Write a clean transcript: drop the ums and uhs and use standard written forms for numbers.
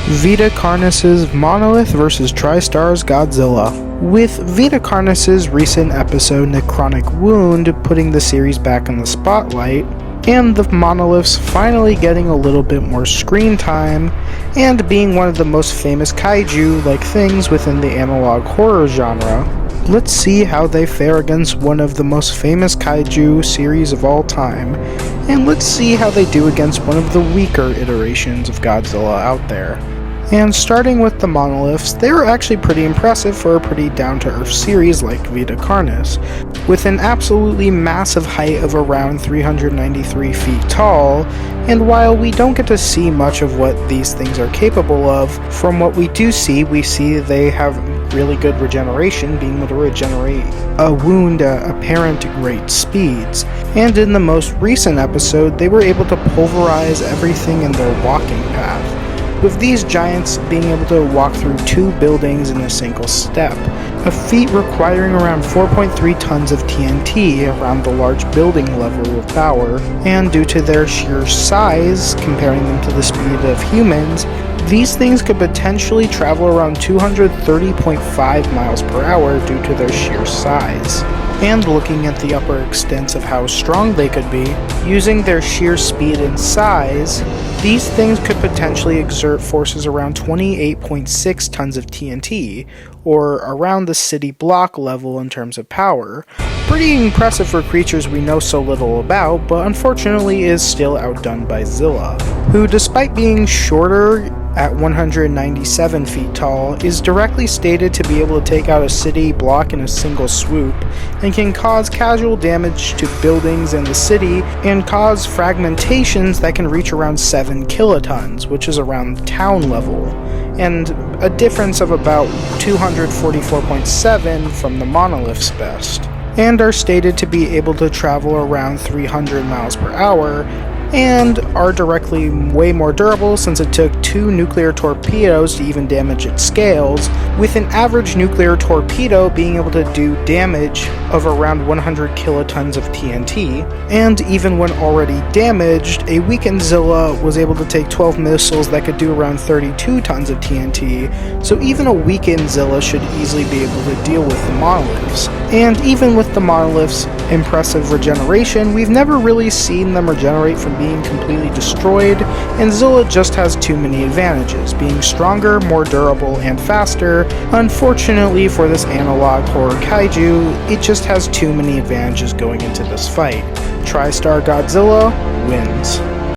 Vita Carnis's Monolith vs. Tristar's Godzilla. With Vita Carnis's recent episode Necrotic Wound putting the series back in the spotlight, and the Monoliths finally getting a little bit more screen time, and being one of the most famous kaiju-like things within the analog horror genre, let's see how they fare against one of the most famous kaiju series of all time, and let's see how they do against one of the weaker iterations of Godzilla out there. And starting with the Monoliths, they were actually pretty impressive for a pretty down-to-earth series like Vita Carnis. With an absolutely massive height of around 393 feet tall, and while we don't get to see much of what these things are capable of, from what we do see, we see they have really good regeneration, being able to regenerate a wound at apparent great speeds. And in the most recent episode, they were able to pulverize everything in their walking path, with these giants being able to walk through 2 buildings in a single step, a feat requiring around 4.3 tons of TNT around the large building level of power, and due to their sheer size, comparing them to the speed of humans, these things could potentially travel around 230.5 miles per hour due to their sheer size. And looking at the upper extents of how strong they could be, using their sheer speed and size, these things could potentially exert forces around 28.6 tons of TNT, or around the city block level in terms of power. Pretty impressive for creatures we know so little about, but unfortunately is still outdone by Zilla, who despite being shorter at 197 feet tall, is directly stated to be able to take out a city block in a single swoop, and can cause casual damage to buildings in the city, and cause fragmentations that can reach around 7 kilotons, which is around town level, and a difference of about 244.7 from the Monolith's best, and are stated to be able to travel around 300 miles per hour, and are directly way more durable since it took 2 nuclear torpedoes to even damage its scales, with an average nuclear torpedo being able to do damage of around 100 kilotons of TNT, and even when already damaged, a weakened Zilla was able to take 12 missiles that could do around 32 tons of TNT, so even a weakened Zilla should easily be able to deal with the Monoliths. And even with the Monoliths' impressive regeneration, we've never really seen them regenerate from being completely destroyed, and Zilla just has too many advantages, being stronger, more durable, and faster. Unfortunately for this analog horror kaiju, it just has too many advantages going into this fight. Tristar Godzilla wins.